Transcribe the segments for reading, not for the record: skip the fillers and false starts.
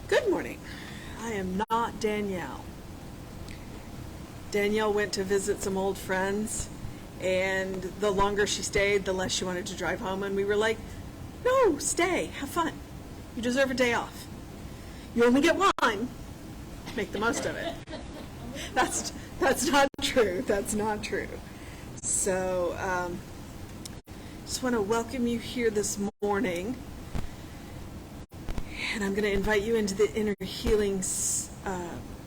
Good morning. I am not Danielle. Danielle went to visit some old friends, and the longer she stayed, the less she wanted to drive home, and we were like, no, stay, have fun. You deserve a day off. You only get one. Make the most of it. That's not true. That's not true. So, just want to welcome you here this morning. And I'm going to invite you into the inner healing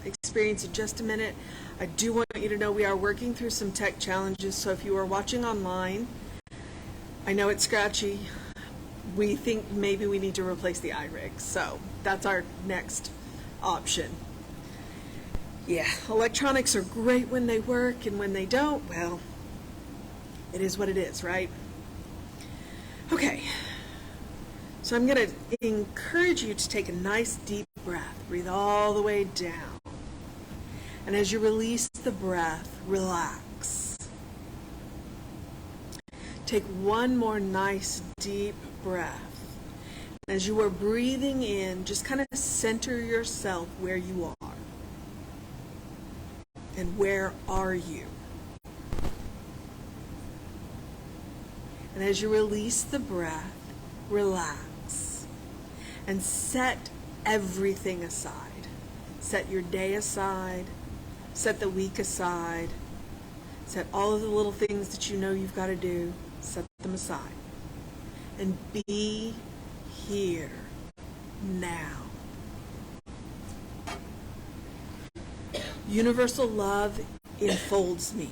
experience in just a minute. I do want you to know we are working through some tech challenges, so if you are watching online, I know it's scratchy. We think maybe we need to replace the iRig, so that's our next option. Yeah, electronics are great when they work, and when they don't, well, it is what it is, right? Okay. So I'm going to encourage you to take a nice deep breath. Breathe all the way down. And as you release the breath, relax. Take one more nice deep breath. As you are breathing in, just kind of center yourself where you are. And where are you? And as you release the breath, relax. And set everything aside. Set your day aside. Set the week aside. Set all of the little things that you know you've got to do. Set them aside. And be here now. Universal love enfolds me.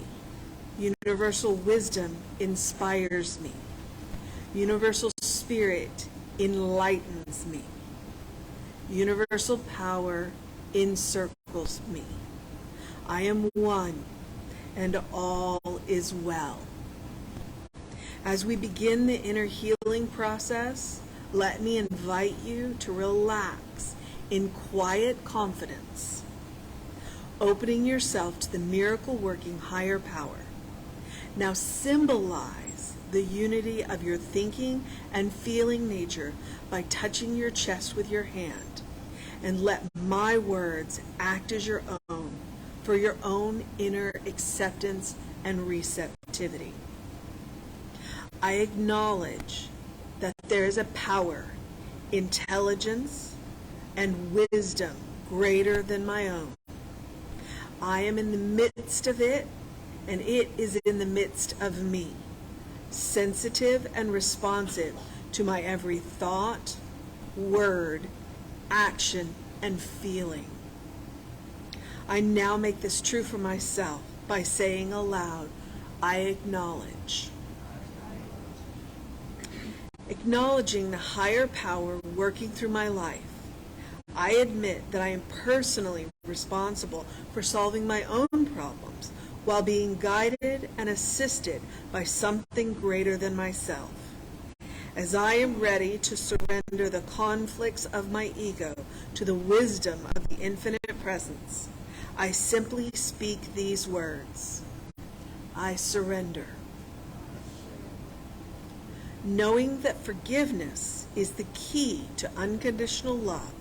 Universal wisdom inspires me. Universal spirit enlightens me. Universal power encircles me. I am one, and all is well. As we begin the inner healing process, let me invite you to relax in quiet confidence, opening yourself to the miracle-working higher power. Now symbolize the unity of your thinking and feeling nature by touching your chest with your hand, and let my words act as your own for your own inner acceptance and receptivity. I acknowledge that there is a power, intelligence, and wisdom greater than my own. I am in the midst of it, and it is in the midst of me, sensitive and responsive to my every thought, word, action, and feeling. I now make this true for myself by saying aloud, I acknowledge. Acknowledging the higher power working through my life, I admit that I am personally responsible for solving my own problems while being guided and assisted by something greater than myself. As I am ready to surrender the conflicts of my ego to the wisdom of the infinite presence, I simply speak these words. I surrender. Knowing that forgiveness is the key to unconditional love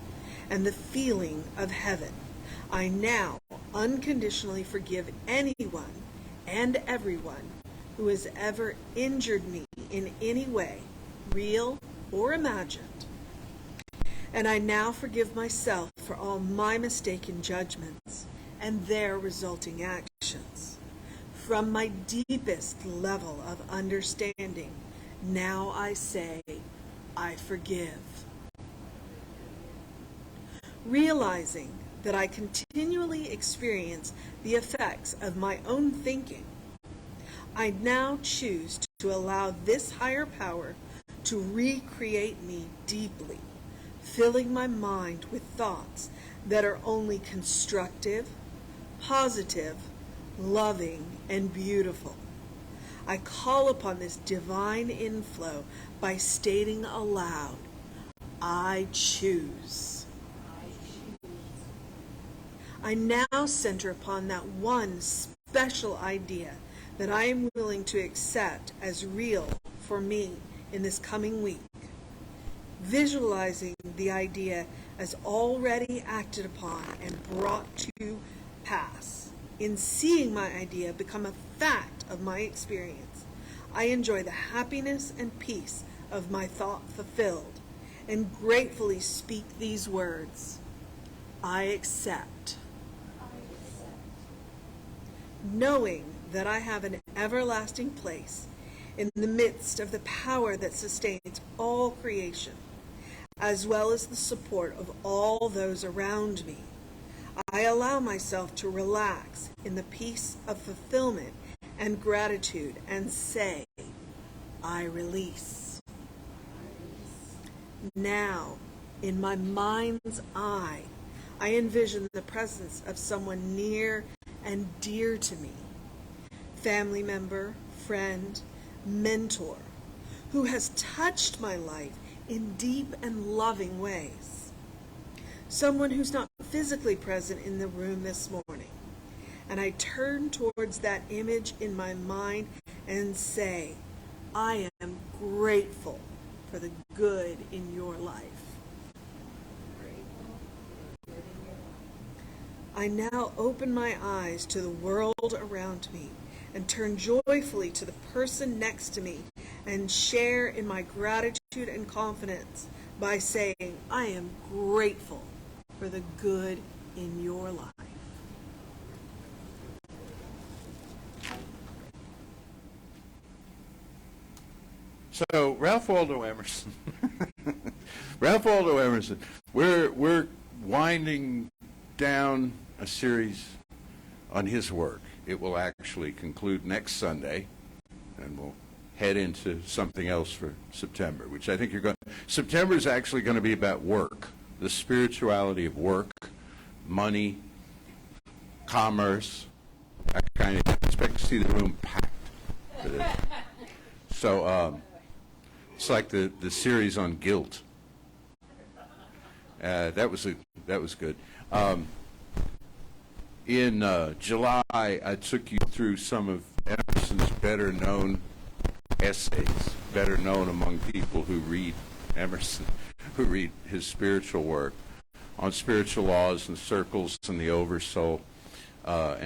and the feeling of heaven, I now unconditionally forgive anyone and everyone who has ever injured me in any way, real or imagined. And I now forgive myself for all my mistaken judgments and their resulting actions. From my deepest level of understanding, now I say, I forgive. Realizing that I continually experience the effects of my own thinking, I now choose to allow this higher power to recreate me deeply, filling my mind with thoughts that are only constructive, positive, loving, and beautiful. I call upon this divine inflow by stating aloud, I choose. I now center upon that one special idea that I am willing to accept as real for me in this coming week. Visualizing the idea as already acted upon and brought to pass. In seeing my idea become a fact of my experience, I enjoy the happiness and peace of my thought fulfilled, and gratefully speak these words: I accept. Knowing that I have an everlasting place in the midst of the power that sustains all creation, as well as the support of all those around me, I allow myself to relax in the peace of fulfillment and gratitude and say, I release. Now, in my mind's eye, I envision the presence of someone near and dear to me, family member, friend, mentor, who has touched my life in deep and loving ways. Someone who's not physically present in the room this morning. And I turn towards that image in my mind and say, I am grateful for the good in your life. I now open my eyes to the world around me and turn joyfully to the person next to me and share in my gratitude and confidence by saying, I am grateful for the good in your life. So, Ralph Waldo Emerson. Ralph Waldo Emerson. We're winding down a series on his work. It will actually conclude next Sunday, and we'll head into something else for September, which I think you're going to. September is actually going to be about work, the spirituality of work, money, commerce. I kind of expect to see the room packed for this. So it's like the series on guilt. That was good. In July, I took you through some of Emerson's better-known essays, better known among people who read Emerson, who read his spiritual work, on spiritual laws and circles and the oversoul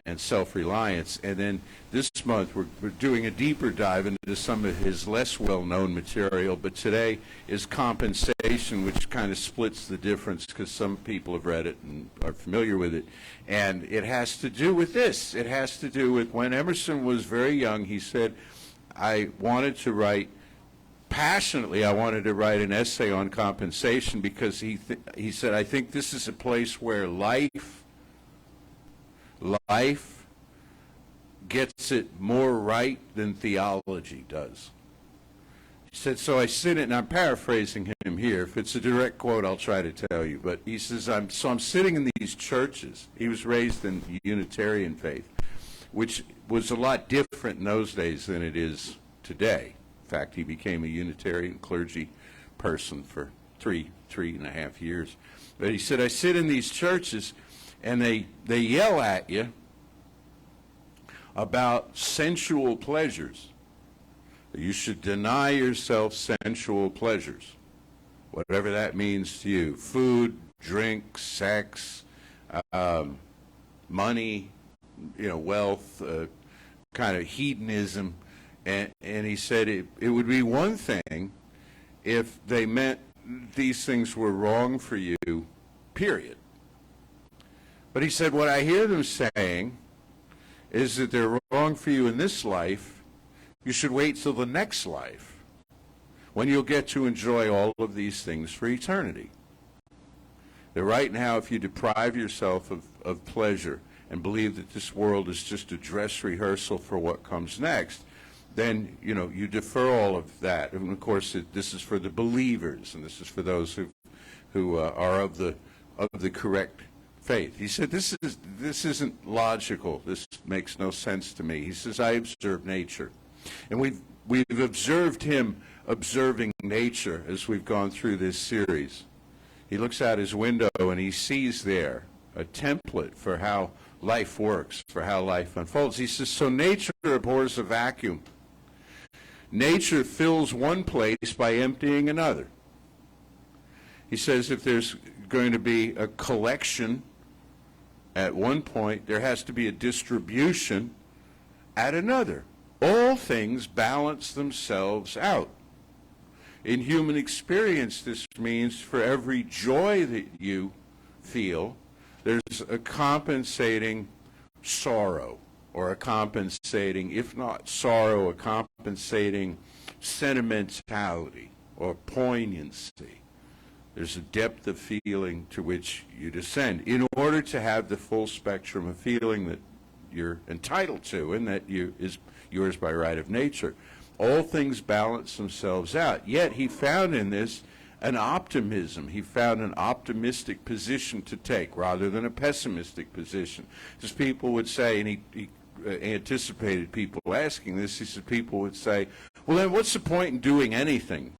and self-reliance. And then this month we're doing a deeper dive into some of his less well-known material, but today is compensation, which kind of splits the difference because some people have read it and are familiar with it. And it has to do with this. It has to do with when Emerson was very young, he said, I wanted to write passionately, I wanted to write an essay on compensation because he said, I think this is a place where life gets it more right than theology does. He said, so I sit in, and I'm paraphrasing him here. If it's a direct quote, I'll try to tell you. But he says, I'm sitting in these churches. He was raised in Unitarian faith, which was a lot different in those days than it is today. In fact, he became a Unitarian clergy person for three and a half years. But he said, I sit in these churches, and they yell at you about sensual pleasures. You should deny yourself sensual pleasures, whatever that means to you. Food, drink, sex, money, wealth, kind of hedonism. And he said it would be one thing if they meant these things were wrong for you, period. But he said, what I hear them saying is that they're wrong for you in this life. You should wait till the next life when you'll get to enjoy all of these things for eternity. That right now, if you deprive yourself of pleasure and believe that this world is just a dress rehearsal for what comes next, then, you defer all of that. And, of course, this is for the believers, and this is for those who are of the correct faith. He said, this isn't logical. This makes no sense to me. He says, I observe nature. And we've observed him observing nature as we've gone through this series. He looks out his window and he sees there a template for how life works, for how life unfolds. He says, so nature abhors a vacuum. Nature fills one place by emptying another. He says if there's going to be a collection at one point. There has to be a distribution at another. All things balance themselves out. In human experience, this means for every joy that you feel, there's a compensating sorrow, or a compensating, if not sorrow, a compensating sentimentality or poignancy. There's a depth of feeling to which you descend in order to have the full spectrum of feeling that you're entitled to and that is yours by right of nature. All things balance themselves out. Yet he found in this an optimism. He found an optimistic position to take rather than a pessimistic position. As people would say, and he anticipated people asking this, he said people would say, well, then what's the point in doing anything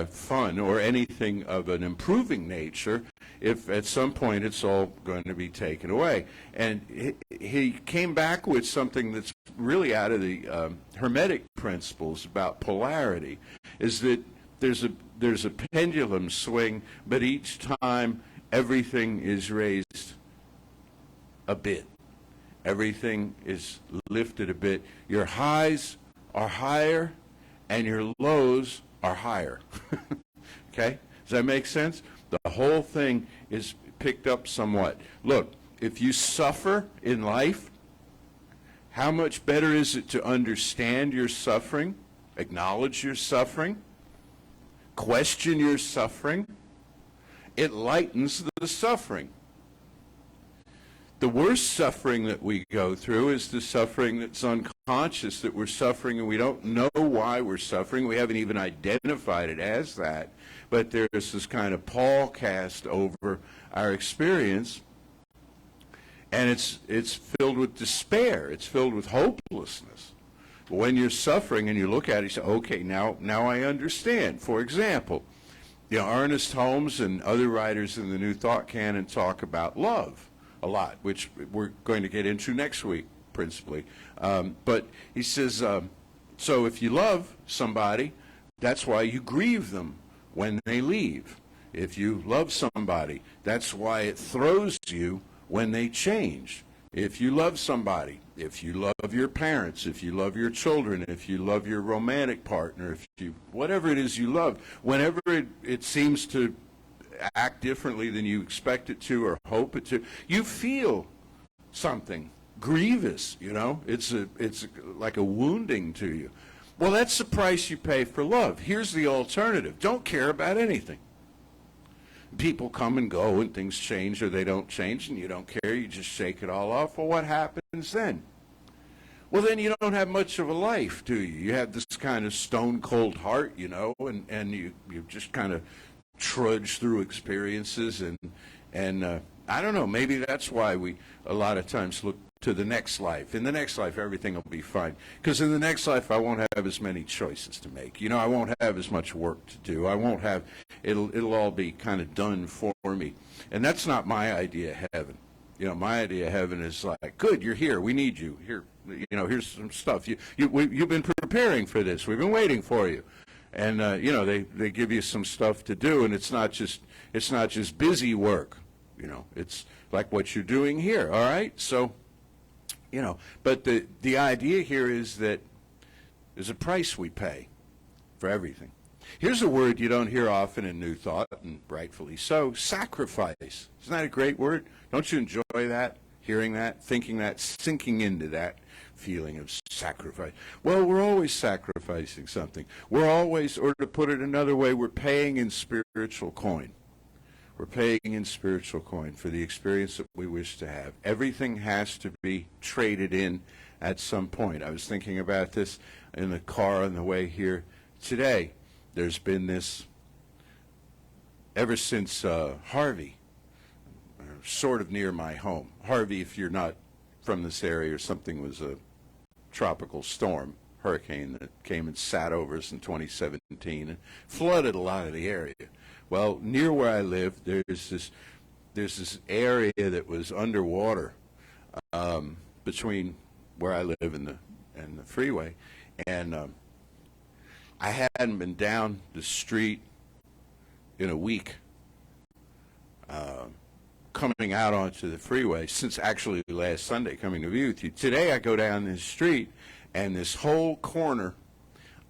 fun or anything of an improving nature if at some point it's all going to be taken away? And he came back with something that's really out of the Hermetic principles about polarity, is that there's a pendulum swing, but each time everything is raised a bit. Everything is lifted a bit. Your highs are higher and your lows are higher. Okay? Does that make sense? The whole thing is picked up somewhat. Look, if you suffer in life, how much better is it to understand your suffering, acknowledge your suffering, question your suffering? It lightens the suffering. The worst suffering that we go through is the suffering that's unconscious, that we're suffering and we don't know why we're suffering. We haven't even identified it as that. But there's this kind of pall cast over our experience, and it's filled with despair. It's filled with hopelessness. But when you're suffering and you look at it, you say, okay, now I understand. For example, Ernest Holmes and other writers in the New Thought canon talk about love a lot, which we're going to get into next week, principally. But he says, so if you love somebody, that's why you grieve them when they leave. If you love somebody, that's why it throws you when they change. If you love somebody, if you love your parents, if you love your children, if you love your romantic partner, if you, whatever it is you love, whenever it seems to act differently than you expect it to or hope it to, you feel something grievous, It's like a wounding to you. Well, that's the price you pay for love. Here's the alternative. Don't care about anything. People come and go and things change or they don't change and you don't care. You just shake it all off. Well, what happens then? Well, then you don't have much of a life, do you? You have this kind of stone-cold heart, and you just kind of trudge through experiences and I don't know, maybe that's why we a lot of times look to the next life. In the next life, everything will be fine. Because in the next life, I won't have as many choices to make. I won't have as much work to do. I won't have, it'll all be kind of done for me. And that's not my idea of heaven. My idea of heaven is like, good, you're here. We need you. Here, here's some stuff. You've been preparing for this. We've been waiting for you. And, they give you some stuff to do, and it's not just busy work. It's like what you're doing here, all right? So, but the idea here is that there's a price we pay for everything. Here's a word you don't hear often in New Thought, and rightfully so, sacrifice. Isn't that a great word? Don't you enjoy that, hearing that, thinking that, sinking into that feeling of sacrifice? Well, we're always sacrificing something. We're always, or to put it another way, we're paying in spiritual coin. We're paying in spiritual coin for the experience that we wish to have. Everything has to be traded in at some point. I was thinking about this in the car on the way here today. There's been this, ever since Harvey, sort of near my home. Harvey, if you're not from this area or something, was a tropical storm, hurricane that came and sat over us in 2017 and flooded a lot of the area. Well, near where I live, there's this area that was underwater between where I live and the freeway, and I hadn't been down the street in a week. coming out onto the freeway since actually last Sunday coming to be with you. Today I go down this street, and this whole corner,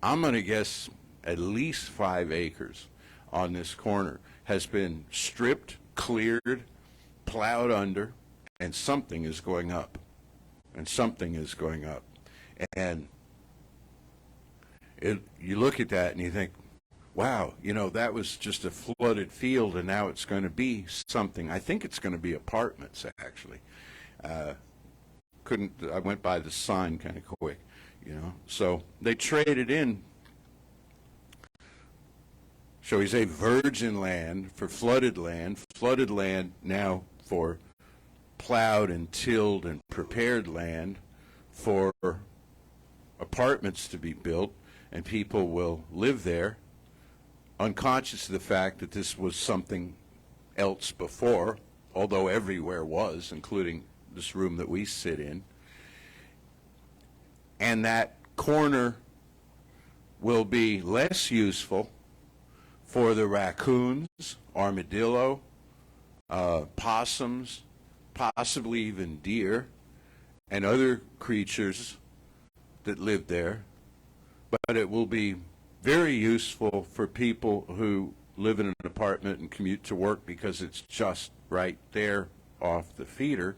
I'm going to guess at least 5 acres on this corner, has been stripped, cleared, plowed under, and something is going up. And something is going up. And you look at that and you think, wow, you know, that was just a flooded field, and now it's going to be something. I think it's going to be apartments, actually. I went by the sign kind of quick, you know. So they traded in, shall we say, virgin land for flooded land now for plowed and tilled and prepared land for apartments to be built, and people will live there, unconscious of the fact that this was something else before, although everywhere was, including this room that we sit in. And that corner will be less useful for the raccoons, armadillo, possums, possibly even deer, and other creatures that live there. But it will be very useful for people who live in an apartment and commute to work because it's just right there off the feeder.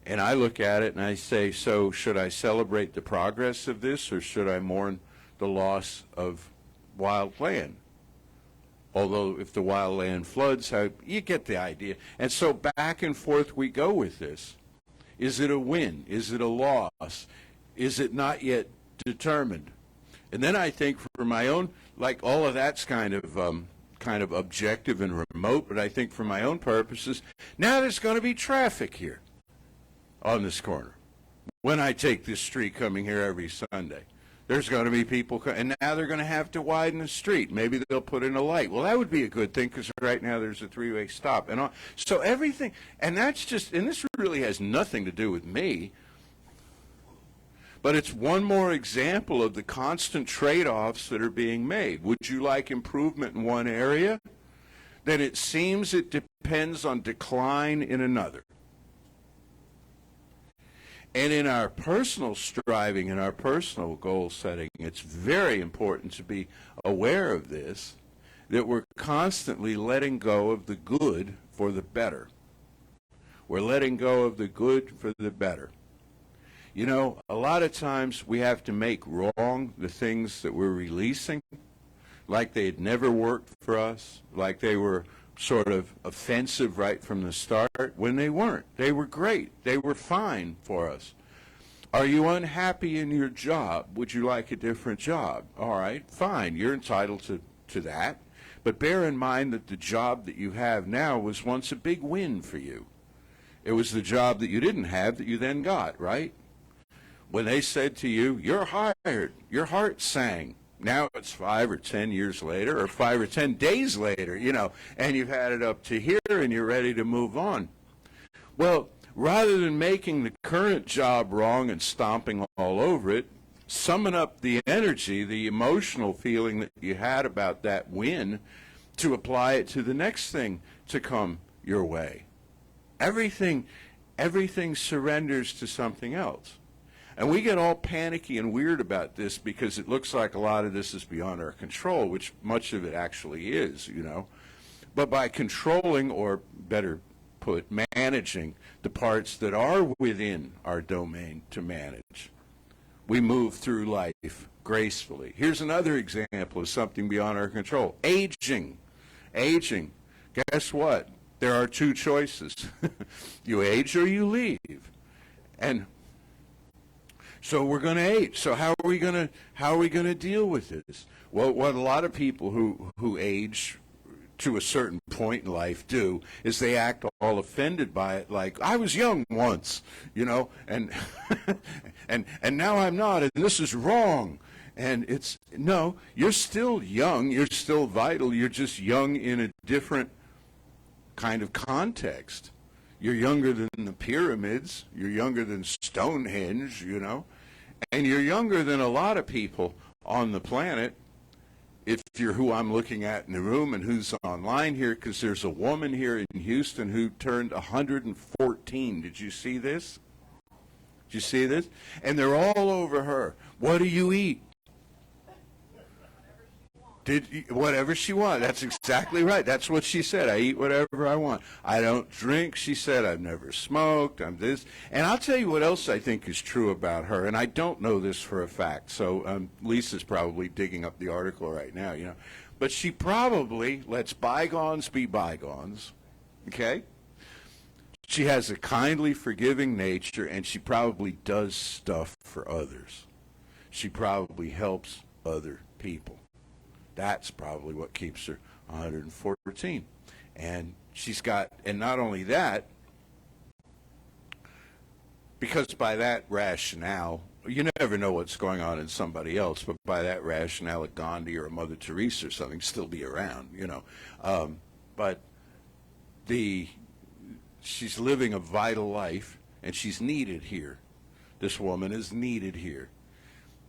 And I look at it and I say, so should I celebrate the progress of this, or should I mourn the loss of wild land? Although if the wild land floods, you get the idea. And so back and forth we go with this. Is it a win? Is it a loss? Is it not yet determined? And then I think for my own, like all of that's kind of objective and remote, but I think for my own purposes, now there's going to be traffic here on this corner. When I take this street coming here every Sunday, there's going to be people, and now they're going to have to widen the street. Maybe they'll put in a light. Well, that would be a good thing, because right now there's a 3-way stop. And all. So everything, and that's just, and this really has nothing to do with me, but it's one more example of the constant trade-offs that are being made. Would you like improvement in one area? Then it seems it depends on decline in another. And in our personal striving, in our personal goal setting, it's very important to be aware of this, that we're constantly letting go of the good for the better. We're letting go of the good for the better. You know, a lot of times we have to make wrong the things that we're releasing, like they had never worked for us, like they were sort of offensive right from the start, when they weren't. They were great. They were fine for us. Are you unhappy in your job? Would you like a different job? All right, fine. You're entitled to that. But bear in mind that the job that you have now was once a big win for you. It was the job that you didn't have that you then got, right? When they said to you, you're hired, your heart sang. Now it's 5 or 10 years later, or 5 or 10 days later, you know, and you've had it up to here and you're ready to move on. Well, rather than making the current job wrong and stomping all over it, summon up the energy, the emotional feeling that you had about that win, to apply it to the next thing to come your way. Everything surrenders to something else. And we get all panicky and weird about this because it looks like a lot of this is beyond our control, which much of it actually is, you know. But by controlling, or better put, managing the parts that are within our domain to manage, we move through life gracefully. Here's another example of something beyond our control. Aging. Aging. Guess what? There are 2 choices. You age or you leave. And so we're going to age. So how are we going to deal with this? Well, what a lot of people who age to a certain point in life do is they act all offended by it, like, I was young once, you know, and and now I'm not, and this is wrong. And it's, no, you're still young, you're still vital, you're just young in a different kind of context. You're younger than the pyramids, you're younger than Stonehenge, you know, and you're younger than a lot of people on the planet. if you're who I'm looking at in the room and who's online here, because there's a woman here in Houston who turned 114. Did you see this? Did you see this? And they're all over her. What do you eat? Whatever she wants. That's exactly right. That's what she said. I eat whatever I want. I don't drink, she said. I've never smoked. I'm this. And I'll tell you what else I think is true about her. And I don't know this for a fact. So Lisa's probably digging up the article right now, you know. But she probably lets bygones be bygones. Okay? She has a kindly, forgiving nature, and she probably does stuff for others. She probably helps other people. That's probably what keeps her 114. And she's got, and not only that, because by that rationale, you never know what's going on in somebody else, but by that rationale, a Gandhi or a Mother Teresa or something still be around, you know. But she's living a vital life, and she's needed here. This woman is needed here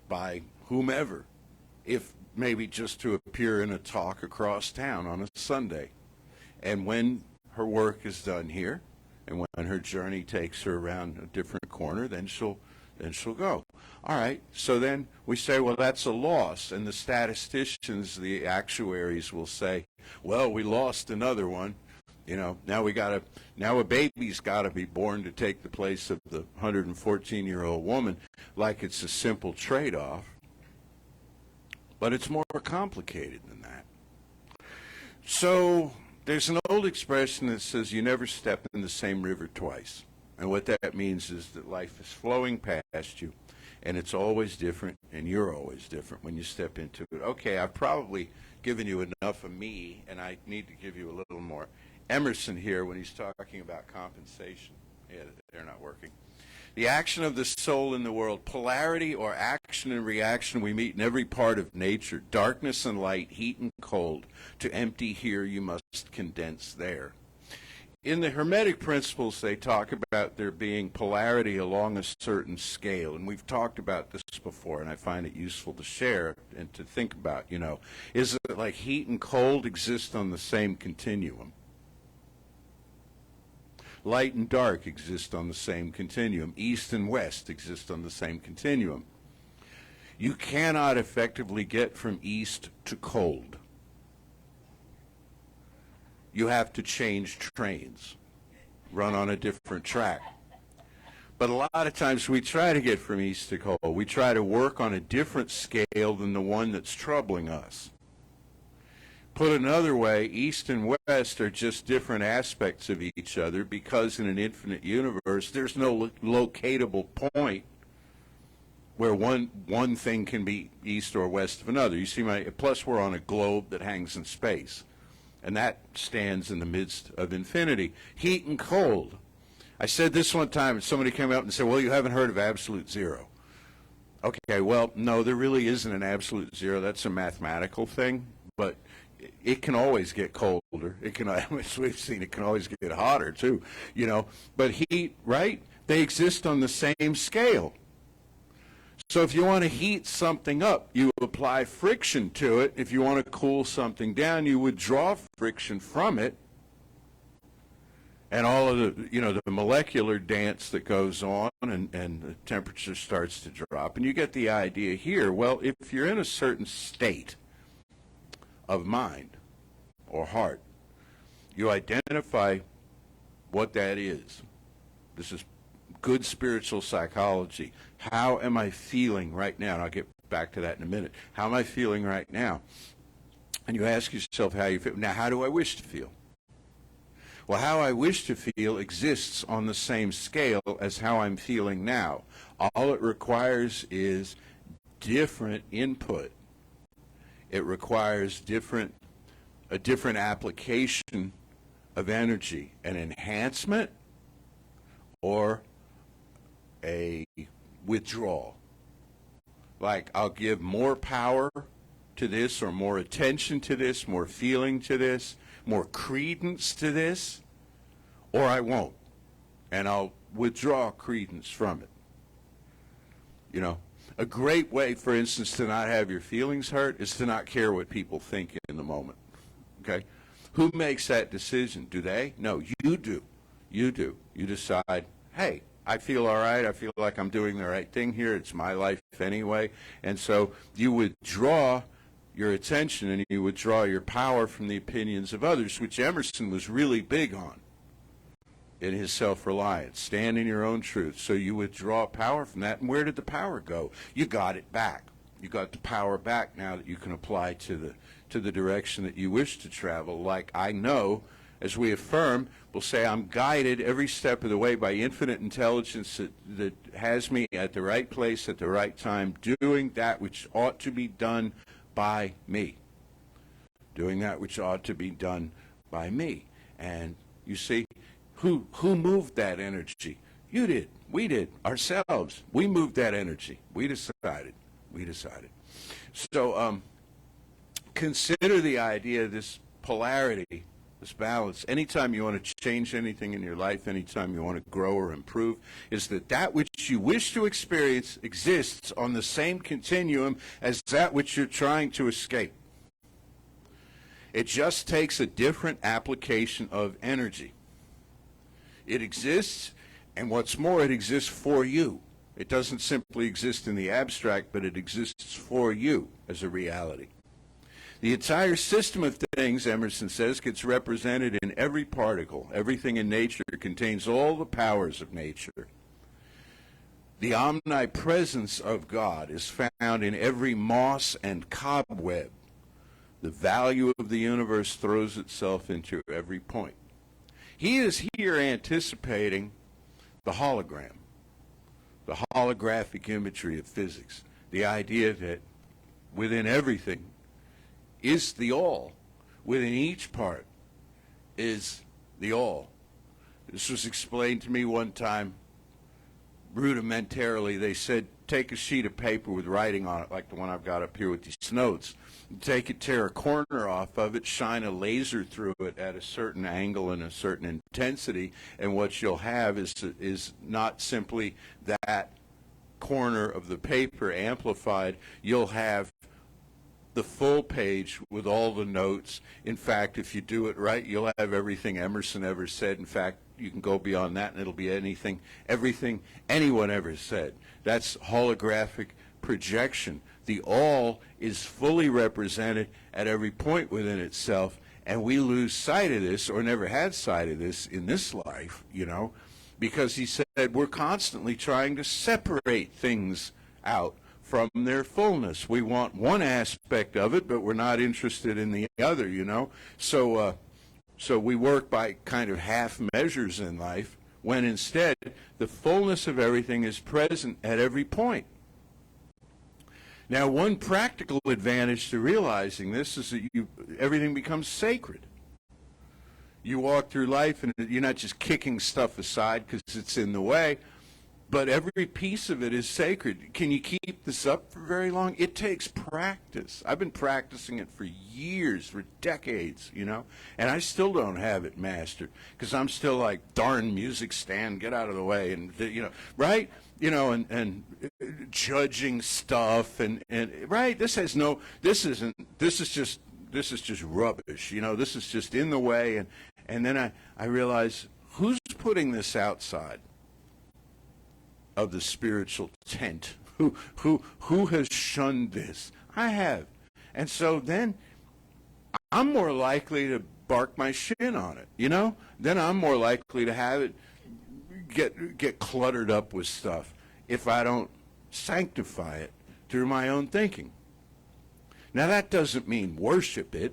by whomever, if maybe just to appear in a talk across town on a Sunday. And when her work is done here, and when her journey takes her around a different corner, then she'll go. All right, so then we say, well, that's a loss. And the statisticians, the actuaries will say, well, we lost another one. You know, now a baby's got to be born to take the place of the 114-year-old woman, like it's a simple trade-off. But it's more complicated than that. So there's an old expression that says you never step in the same river twice. And what that means is that life is flowing past you, and it's always different, and you're always different when you step into it. Okay, I've probably given you enough of me, and I need to give you a little more Emerson here when he's talking about compensation. Yeah, they're not working. The action of the soul in the world, polarity or action and reaction we meet in every part of nature, darkness and light, heat and cold. To empty here, you must condense there. In the Hermetic principles, they talk about there being polarity along a certain scale, and we've talked about this before, and I find it useful to share and to think about, you know. Is it like heat and cold exist on the same continuum? Light and dark exist on the same continuum. East and west exist on the same continuum. You cannot effectively get from east to cold. You have to change trains, run on a different track. But a lot of times we try to get from east to cold. We try to work on a different scale than the one that's troubling us. Put another way, East and West are just different aspects of each other because in an infinite universe, there's no locatable point where one thing can be east or west of another. You see, plus we're on a globe that hangs in space, and that stands in the midst of infinity. Heat and cold. I said this one time, and somebody came up and said, well, you haven't heard of absolute zero. Okay, well, no, there really isn't an absolute zero. That's a mathematical thing, but it can always get colder. It can, as we've seen, it can always get hotter too, you know. But heat, right? They exist on the same scale. So if you want to heat something up, you apply friction to it. If you want to cool something down, you withdraw friction from it. And all of the, you know, the molecular dance that goes on, and the temperature starts to drop. And you get the idea here. Well, if you're in a certain state of mind or heart, you identify what that is. This is good spiritual psychology. How am I feeling right now? And I'll get back to that in a minute. How am I feeling right now? And you ask yourself how you feel. Now, how do I wish to feel? Well, how I wish to feel exists on the same scale as how I'm feeling now. All it requires is different input. It requires a different application of energy, an enhancement or a withdrawal. Like, I'll give more power to this, or more attention to this, more feeling to this, more credence to this, or I won't. And I'll withdraw credence from it. You know, A great way, for instance, to not have your feelings hurt is to not care what people think in the moment. Okay? Who makes that decision? Do they? No, you do. You do. You decide, hey, I feel all right. I feel like I'm doing the right thing here. It's my life anyway. And so you withdraw your attention and you withdraw your power from the opinions of others, which Emerson was really big on in his self-reliance. Stand in your own truth. So you withdraw power from that. And where did the power go? You got it back. You got the power back now that you can apply to the direction that you wish to travel. Like I know, as we affirm, we'll say I'm guided every step of the way by infinite intelligence that has me at the right place at the right time, doing that which ought to be done by me. Doing that which ought to be done by me. And you see, who moved that energy? You did. We did. Ourselves. We moved that energy. We decided. So consider the idea of this polarity, this balance. Anytime you want to change anything in your life, anytime you want to grow or improve, is that which you wish to experience exists on the same continuum as that which you're trying to escape. It just takes a different application of energy. It exists, and what's more, it exists for you. It doesn't simply exist in the abstract, but it exists for you as a reality. The entire system of things, Emerson says, gets represented in every particle. Everything in nature contains all the powers of nature. The omnipresence of God is found in every moss and cobweb. The value of the universe throws itself into every point. He is here anticipating the hologram, the holographic imagery of physics, the idea that within everything is the all. Within each part is the all. This was explained to me one time rudimentarily. They said, take a sheet of paper with writing on it, like the one I've got up here with these notes. Take it, tear a corner off of it, shine a laser through it at a certain angle and a certain intensity, and what you'll have is not simply that corner of the paper amplified. You'll have the full page with all the notes. In fact, if you do it right, you'll have everything Emerson ever said. In fact, you can go beyond that, and it'll be everything anyone ever said. That's holographic projection. The all is fully represented at every point within itself, and we lose sight of this, or never had sight of this in this life, because he said we're constantly trying to separate things out from their fullness. We want one aspect of it, but we're not interested in the other, So we work by kind of half measures in life, when instead the fullness of everything is present at every point. Now, one practical advantage to realizing this is that everything becomes sacred. You walk through life and you're not just kicking stuff aside because it's in the way, but every piece of it is sacred. Can you keep this up for very long? It takes practice. I've been practicing it for years, for decades, and I still don't have it mastered because I'm still like, darn music stand, get out of the way, and right? And judging stuff and right. This is just rubbish. This is just in the way, and then I realize, who's putting this outside of the spiritual tent? Who has shunned this? I have. And so then I'm more likely to bark my shin on it, Then I'm more likely to have it get cluttered up with stuff if I don't sanctify it through my own thinking. Now, that doesn't mean worship it,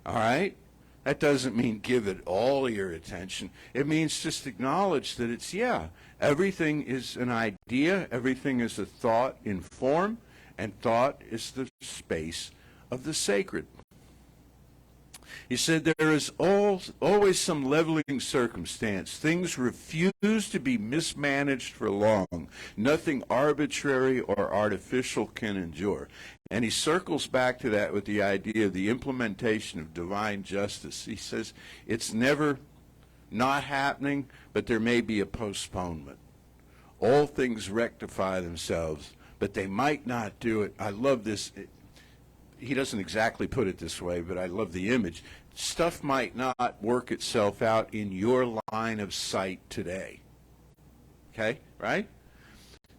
all right? That doesn't mean give it all your attention. It means just acknowledge that everything is an idea, everything is a thought in form, and thought is the space of the sacred. He said there is always some leveling circumstance. Things refuse to be mismanaged for long. Nothing arbitrary or artificial can endure. And he circles back to that with the idea of the implementation of divine justice. He says it's never not happening, but there may be a postponement. All things rectify themselves, but they might not do it. I love this. He doesn't exactly put it this way, but I love the image. Stuff might not work itself out in your line of sight today. Okay, right?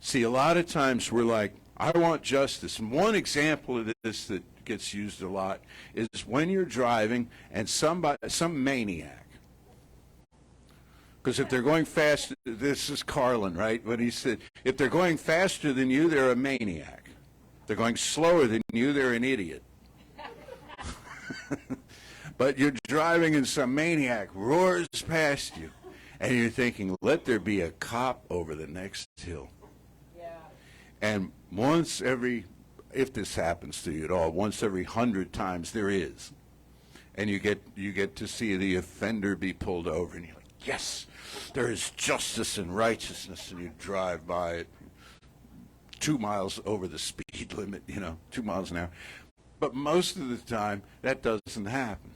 See, a lot of times we're like, I want justice. And one example of this that gets used a lot is when you're driving and some maniac, because if they're going fast, this is Carlin, right? When he said, if they're going faster than you, they're a maniac. If they're going slower than you, they're an idiot. But you're driving and some maniac roars past you, and you're thinking, let there be a cop over the next hill. Yeah. And once every, if this happens to you at all, once every 100 times there is. And you get to see the offender be pulled over, and you're like, yes, there is justice and righteousness, and you drive by it 2 miles over the speed limit, 2 miles an hour. But most of the time, that doesn't happen.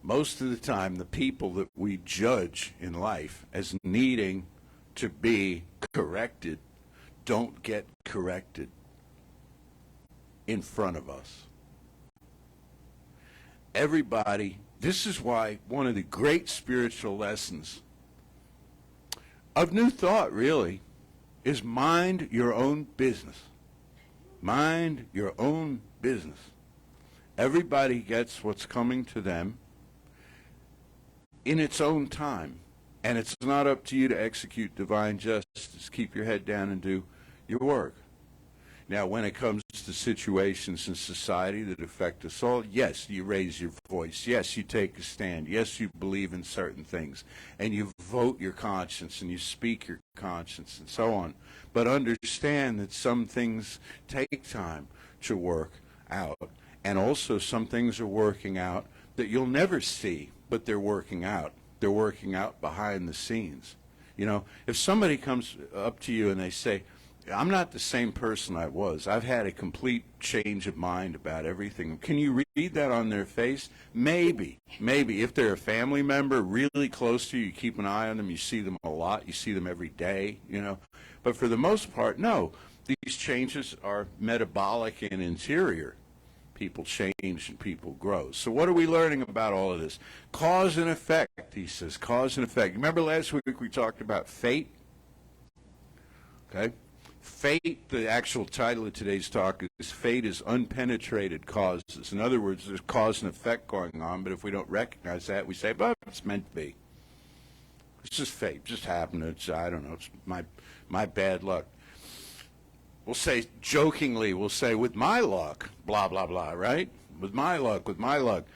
Most of the time, the people that we judge in life as needing to be corrected don't get corrected in front of us. Everybody, this is why one of the great spiritual lessons of New Thought, really, is mind your own business. Mind your own business. Everybody gets what's coming to them in its own time. And it's not up to you to execute divine justice. Keep your head down and do your work. Now, when it comes to situations in society that affect us all, yes, you raise your voice. Yes, you take a stand. Yes, you believe in certain things. And you vote your conscience and you speak your conscience and so on. But understand that some things take time to work out. And also some things are working out that you'll never see, but they're working out. They're working out behind the scenes. If somebody comes up to you and they say, I'm not the same person I was. I've had a complete change of mind about everything. Can you read that on their face? Maybe. If they're a family member really close to you, you keep an eye on them, you see them a lot, you see them every day, But for the most part, no. These changes are metabolic and interior. People change and people grow. So what are we learning about all of this? Cause and effect, he says, cause and effect. Remember last week we talked about fate? Okay? Fate, the actual title of today's talk is Fate is Unpenetrated Causes. In other words, there's cause and effect going on, but if we don't recognize that, we say, well, it's meant to be. It's just fate, just happened. I don't know, it's my bad luck. We'll say, jokingly, with my luck, blah, blah, blah, right? With my luck.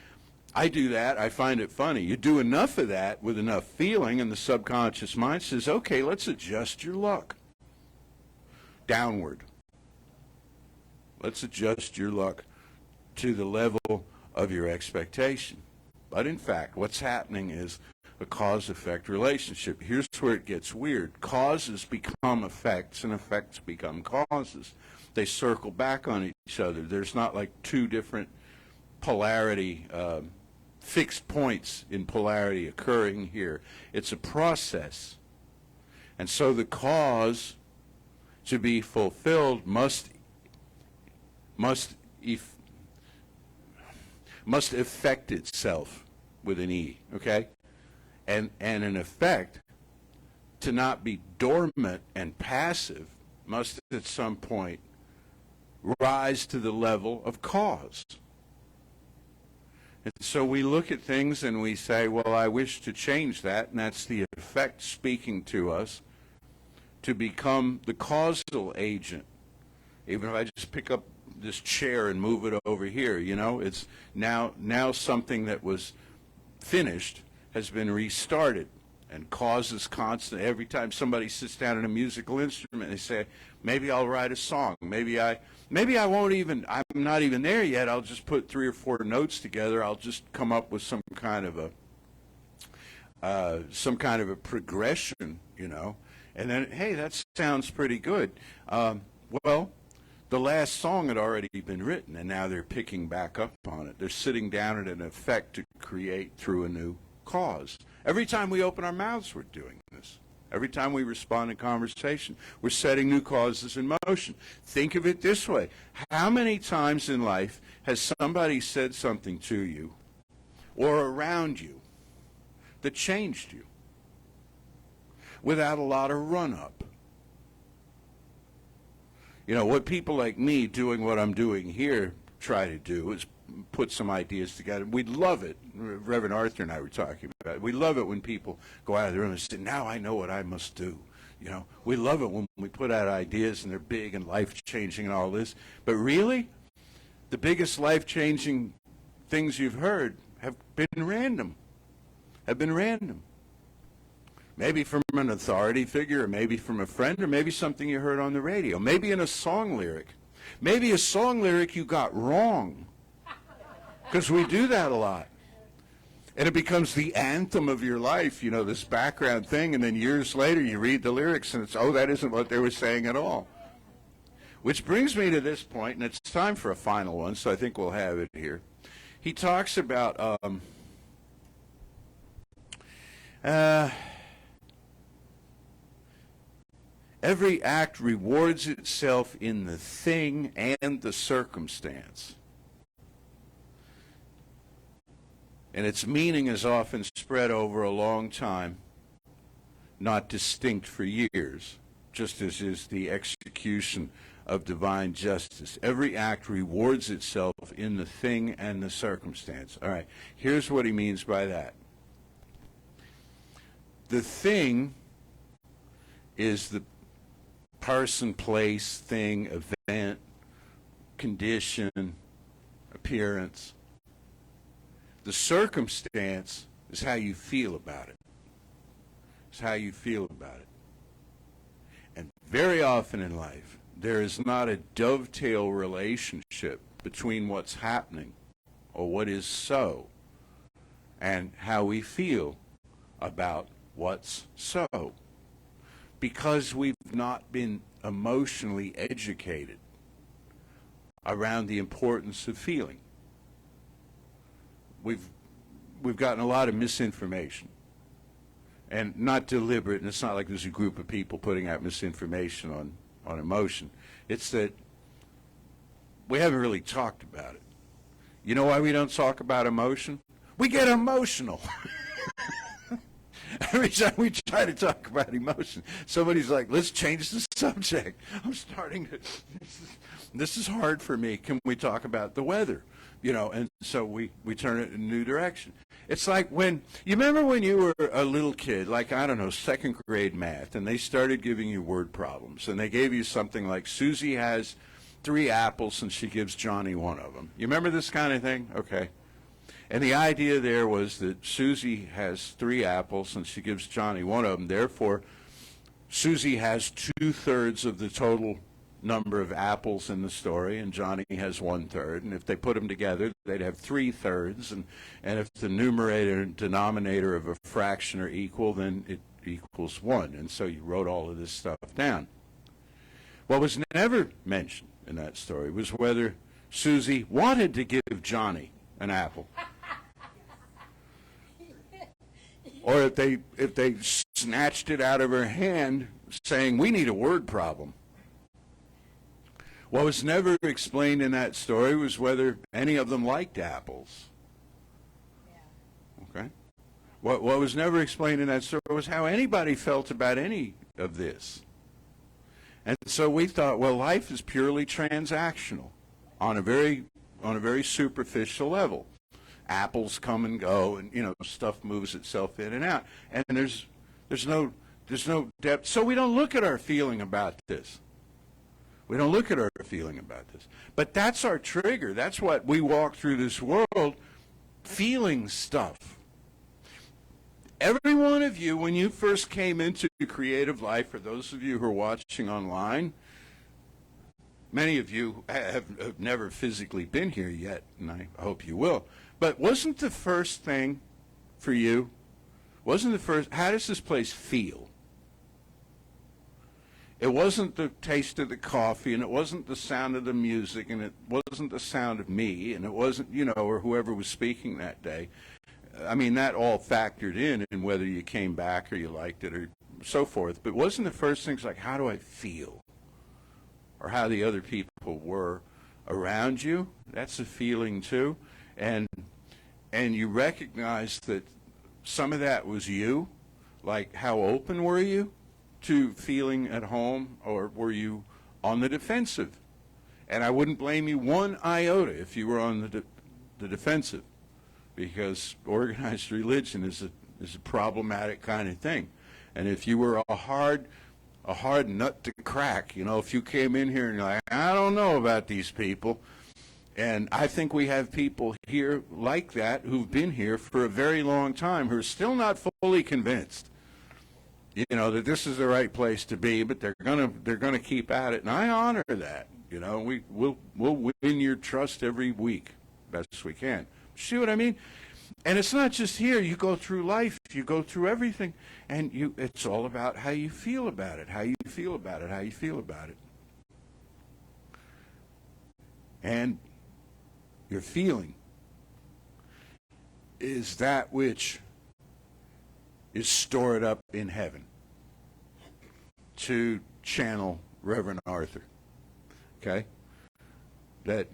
I do that. I find it funny. You do enough of that with enough feeling, and the subconscious mind says, okay, let's adjust your luck downward. Let's adjust your luck to the level of your expectation. But in fact, what's happening is a cause-effect relationship. Here's where it gets weird. Causes become effects, and effects become causes. They circle back on each other. There's not like two different polarity, fixed points in polarity occurring here. It's a process. And so the cause to be fulfilled must affect itself with an E, okay? And an effect, to not be dormant and passive, must at some point rise to the level of cause. And so we look at things and we say, well, I wish to change that, and that's the effect speaking to us to become the causal agent. Even if I just pick up this chair and move it over here, it's now something that was finished has been restarted, and causes constant. Every time somebody sits down at a musical instrument, they say, maybe I'll write a song. Maybe I won't even, I'm not even there yet. I'll just put 3 or 4 notes together. I'll just come up with some kind of a progression, and then, hey, that sounds pretty good. Well, the last song had already been written, and now they're picking back up on it. They're sitting down at an effect to create through a new cause. Every time we open our mouths, we're doing this. Every time we respond in conversation, we're setting new causes in motion. Think of it this way. How many times in life has somebody said something to you or around you that changed you without a lot of run-up? You know, what people like me doing what I'm doing here try to do is put some ideas together. We love it. Reverend Arthur and I were talking about it. We love it when people go out of the room and say, now I know what I must do. You know, we love it when we put out ideas and they're big and life-changing and all this. But really, the biggest life-changing things you've heard have been random. Maybe from an authority figure, or maybe from a friend, or maybe something you heard on the radio. Maybe in a song lyric. Maybe a song lyric you got wrong. Because we do that a lot. And it becomes the anthem of your life, you know, this background thing, and then years later you read the lyrics and it's, oh, that isn't what they were saying at all. Which brings me to this point, and it's time for a final one, so I think we'll have it here. He talks about every act rewards itself in the thing and the circumstance. And its meaning is often spread over a long time, not distinct for years, just as is the execution of divine justice. Every act rewards itself in the thing and the circumstance. All right, here's what he means by that. The thing is the person, place, thing, event, condition, appearance. The circumstance is how you feel about it. It's how you feel about it. And very often in life, there is not a dovetail relationship between what's happening or what is so and how we feel about what's so. Because we've not been emotionally educated around the importance of feeling. We've gotten a lot of misinformation, and not deliberate, and it's not like there's a group of people putting out misinformation on emotion. It's that we haven't really talked about it. You know why we don't talk about emotion? We get emotional. Every time we try to talk about emotion, somebody's like, let's change the subject. I'm starting to, this is hard for me. Can we talk about the weather? You know, and so we turn it in a new direction. It's like when, you remember when you were a little kid, like, I don't know, second grade math, and they started giving you word problems, and they gave you something like, Susie has 3 apples and she gives Johnny 1 of them. You remember this kind of thing? Okay. And the idea there was that Susie has 3 apples and she gives Johnny 1 of them. Therefore, Susie has 2/3 of the total number of apples in the story, and Johnny has 1/3. And if they put them together, they'd have 3/3. And if the numerator and denominator of a fraction are equal, then it equals 1. And so you wrote all of this stuff down. What was never mentioned in that story was whether Susie wanted to give Johnny an apple. Or if they snatched it out of her hand saying, we need a word problem. What was never explained in that story was whether any of them liked apples. Okay? What was never explained in that story was how anybody felt about any of this. And so we thought, well, life is purely transactional on a very superficial level. Apples come and go, and, you know, stuff moves itself in and out. And there's no depth. So we don't look at our feeling about this. We don't look at our feeling about this. But that's our trigger. That's what we walk through this world feeling stuff. Every one of you, when you first came into creative life, for those of you who are watching online, many of you have never physically been here yet, and I hope you will. But wasn't the first thing for you, how does this place feel? It wasn't the taste of the coffee, and it wasn't the sound of the music, and it wasn't the sound of me, and it wasn't, you know, or whoever was speaking that day. I mean, that all factored in whether you came back or you liked it or so forth. But wasn't the first things like, how do I feel? Or how the other people were around you? That's a feeling too. And you recognize that some of that was you. Like, how open were you to feeling at home, or were you on the defensive? And I wouldn't blame you one iota if you were on the defensive, because organized religion is a problematic kind of thing. And if you were a hard nut to crack, if you came in here and you're like, I don't know about these people, and I think we have people here like that who've been here for a very long time who are still not fully convinced, that this is the right place to be, but they're gonna keep at it, and I honor that. We'll win your trust every week, best we can. See what I mean? And it's not just here. You go through life, you go through everything, and it's all about how you feel about it, how you feel about it, how you feel about it. And your feeling is that which is stored up in heaven, to channel Reverend Arthur. Okay? That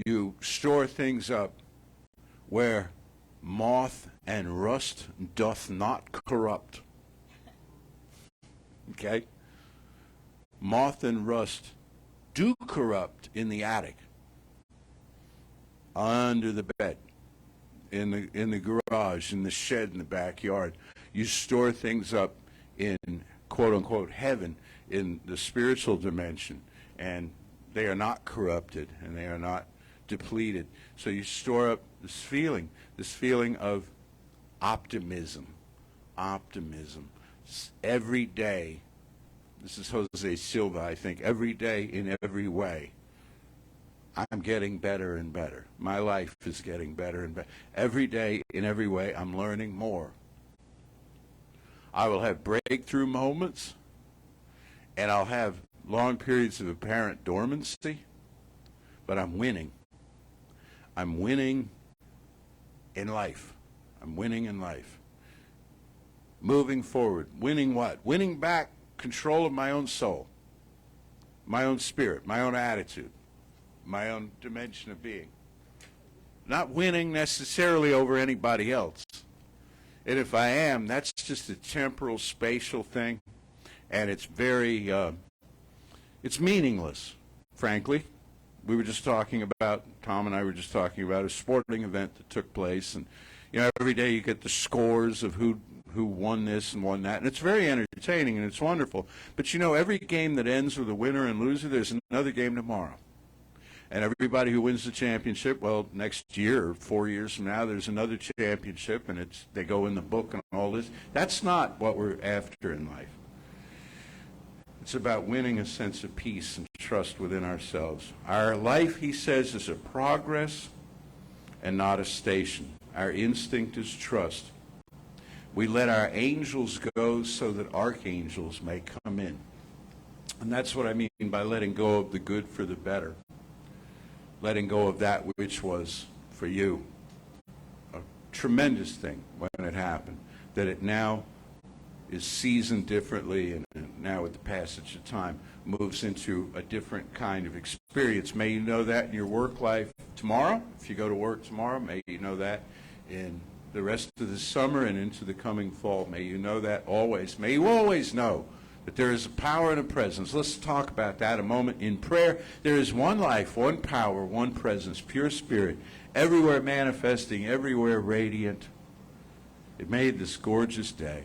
you store things up where moth and rust doth not corrupt. Okay? Moth and rust do corrupt in the attic, under the bed, in the garage, in the shed, in the backyard. You store things up in quote-unquote heaven, in the spiritual dimension, and they are not corrupted, and they are not depleted. So you store up this feeling of optimism. Every day, this is Jose Silva, I think, every day in every way, I'm getting better and better. My life is getting better and better. Every day, in every way, I'm learning more. I will have breakthrough moments, and I'll have long periods of apparent dormancy, but I'm winning. I'm winning in life. I'm winning in life. Moving forward. Winning what? Winning back control of my own soul, my own spirit, my own attitude, my own dimension of being. Not winning necessarily over anybody else. And if I am, that's just a temporal, spatial thing, and it's very, it's meaningless, frankly. We were just talking about, Tom and I were just talking about a sporting event that took place, and every day you get the scores of who won this and won that, and it's very entertaining and it's wonderful. But every game that ends with a winner and loser, there's another game tomorrow. And everybody who wins the championship, well, next year or 4 years from now, there's another championship, and they go in the book and all this. That's not what we're after in life. It's about winning a sense of peace and trust within ourselves. Our life, he says, is a progress and not a station. Our instinct is trust. We let our angels go so that archangels may come in. And that's what I mean by letting go of the good for the better. Letting go of that which was for you. A tremendous thing when it happened. That it now is seasoned differently, and now with the passage of time moves into a different kind of experience. May you know that in your work life tomorrow. If you go to work tomorrow, may you know that in the rest of the summer and into the coming fall. May you know that always. May you always know that there is a power and a presence. Let's talk about that a moment in prayer. There is one life, one power, one presence, pure spirit, everywhere manifesting, everywhere radiant. It made this gorgeous day.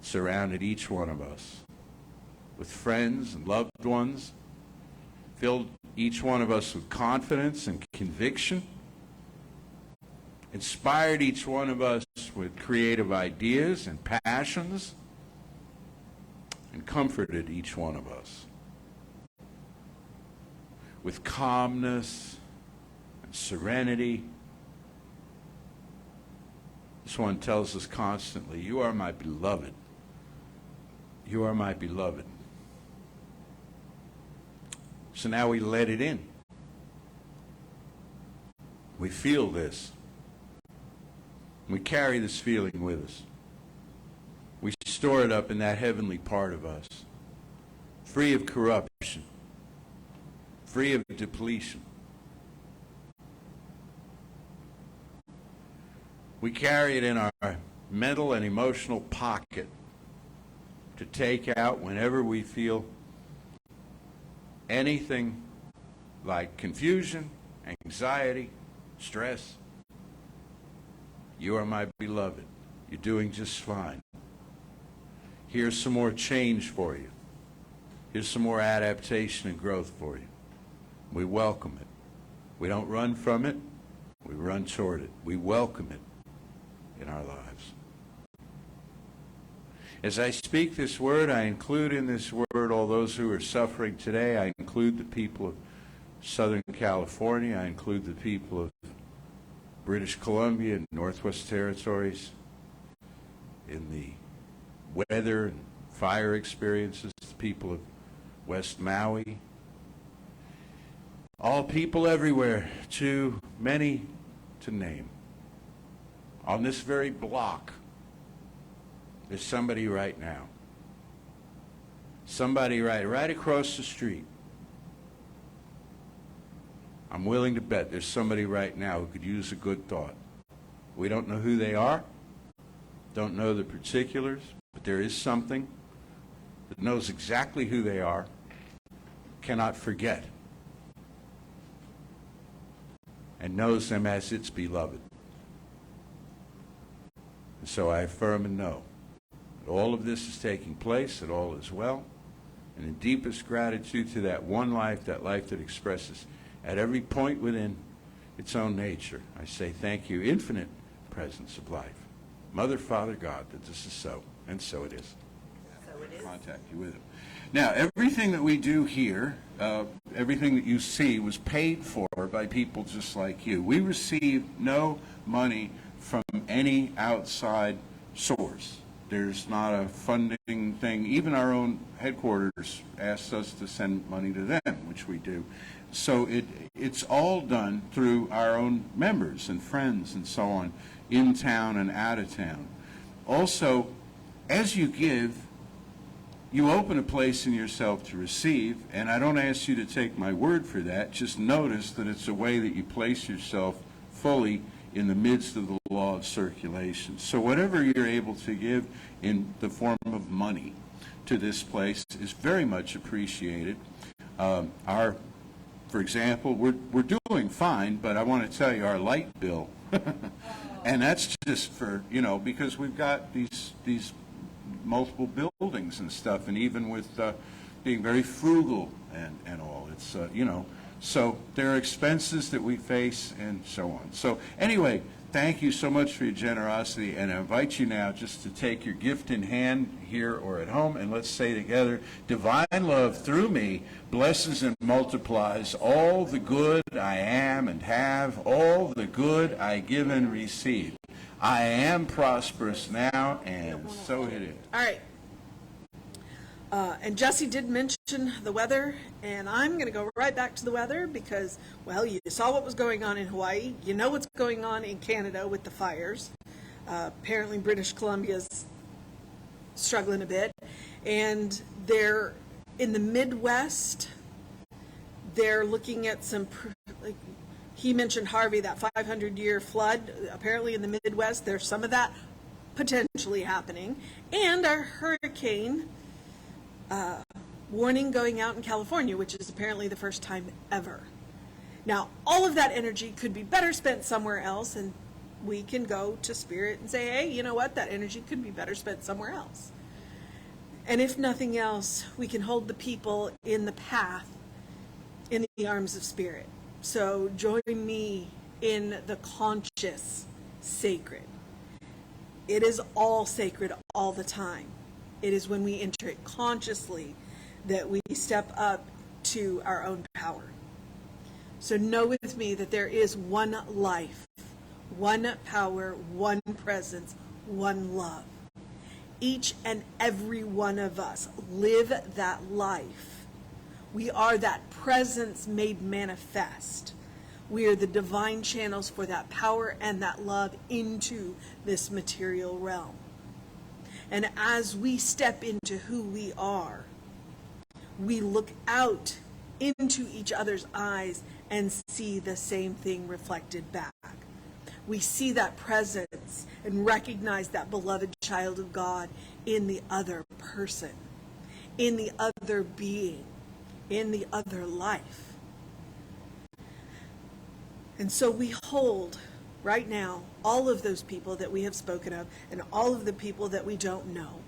Surrounded each one of us with friends and loved ones, filled each one of us with confidence and conviction, inspired each one of us with creative ideas and passions, and comforted each one of us with calmness and serenity. This one tells us constantly, you are my beloved. You are my beloved. So now we let it in. We feel this. We carry this feeling with us. We store it up in that heavenly part of us, free of corruption, free of depletion. We carry it in our mental and emotional pocket to take out whenever we feel anything like confusion, anxiety, stress. You are my beloved. You're doing just fine. Here's some more change for you. Here's some more adaptation and growth for you. We welcome it. We don't run from it. We run toward it. We welcome it in our lives. As I speak this word, I include in this word all those who are suffering today. I include the people of Southern California. I include the people of British Columbia and Northwest Territories in the weather and fire experiences, the people of West Maui. All people everywhere, too many to name. On this very block, there's somebody right now. Somebody right across the street. I'm willing to bet there's somebody right now who could use a good thought. We don't know who they are, don't know the particulars, but there is something that knows exactly who they are, cannot forget, and knows them as its beloved. And so I affirm and know that all of this is taking place, that all is well, and in deepest gratitude to that one life, that life that expresses at every point within its own nature, I say thank you, infinite presence of life. Mother, Father, God, that this is so, and so it is. So it is. Contact you with it. Now, everything that we do here, everything that you see was paid for by people just like you. We receive no money from any outside source. There's not a funding thing. Even our own headquarters asks us to send money to them, which we do. So it's all done through our own members and friends and so on, in town and out of town. Also, as you give, you open a place in yourself to receive, and I don't ask you to take my word for that. Just notice that it's a way that you place yourself fully in the midst of the law of circulation. So whatever you're able to give in the form of money to this place is very much appreciated. For example, we're doing fine, but I want to tell you our light bill, and that's just for, because we've got these multiple buildings and stuff, and even with being very frugal and all, it's, so there are expenses that we face and so on. So anyway, thank you so much for your generosity, and I invite you now just to take your gift in hand here or at home, and let's say together, divine love through me blesses and multiplies all the good I am and have, all the good I give and receive. I am prosperous now, and so it is. All right. And Jesse did mention the weather, and I'm going to go right back to the weather because, well, you saw what was going on in Hawaii. You know what's going on in Canada with the fires. Apparently British Columbia's struggling a bit. And they're in the Midwest. They're looking at some, he mentioned Harvey, that 500-year flood. Apparently in the Midwest, there's some of that potentially happening. And our hurricane warning going out in California, which is apparently the first time ever. Now, all of that energy could be better spent somewhere else, and we can go to Spirit and say, hey, you know what, that energy could be better spent somewhere else. And if nothing else, we can hold the people in the path in the arms of Spirit. So join me in the conscious sacred. It is all sacred all the time. It is when we enter it consciously that we step up to our own power. So know with me that there is one life, one power, one presence, one love. Each and every one of us live that life. We are that presence made manifest. We are the divine channels for that power and that love into this material realm. And as we step into who we are, we look out into each other's eyes and see the same thing reflected back. We see that presence and recognize that beloved child of God in the other person, in the other being, in the other life. And so we hold right now all of those people that we have spoken of and all of the people that we don't know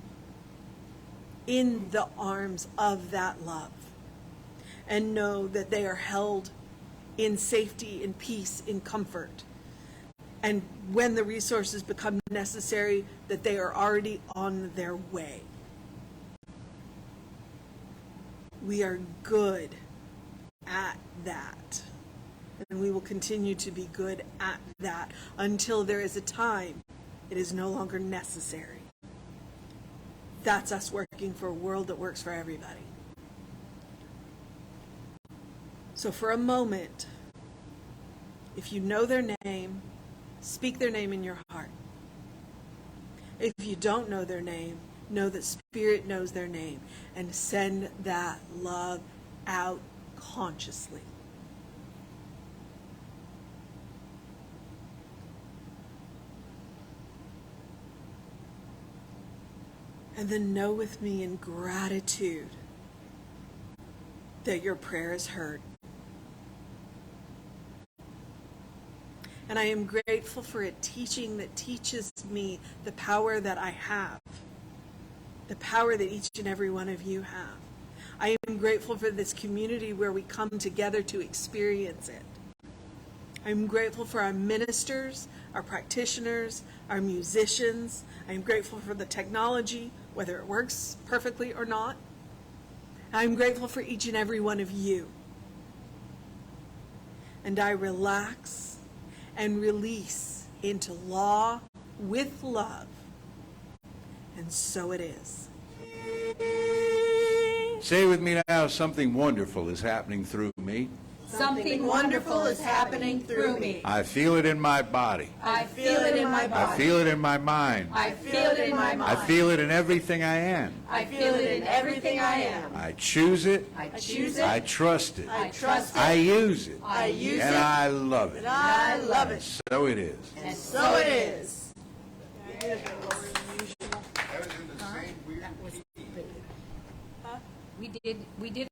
in the arms of that love, and know that they are held in safety, in peace, in comfort. And when the resources become necessary, that they are already on their way. We are good at that. And we will continue to be good at that until there is a time it is no longer necessary. That's us working for a world that works for everybody. So for a moment, if you know their name, speak their name in your heart. If you don't know their name, know that Spirit knows their name, and send that love out consciously. And then know with me in gratitude that your prayer is heard. And I am grateful for a teaching that teaches me the power that I have, the power that each and every one of you have. I am grateful for this community where we come together to experience it. I'm grateful for our ministers, our practitioners, our musicians. I am grateful for the technology, whether it works perfectly or not. I'm grateful for each and every one of you. And I relax and release into law with love. And so it is. Say with me now, something wonderful is happening through me. Something wonderful is happening through me. I feel it in my body. I feel it in my body. I feel it in my mind. I feel it in my mind. I feel it in everything I am. I feel it in everything I am. I choose it. I choose it. I trust it. I trust it. I use it. I use and it. I love it. And I love it. So it is. And so it is. We did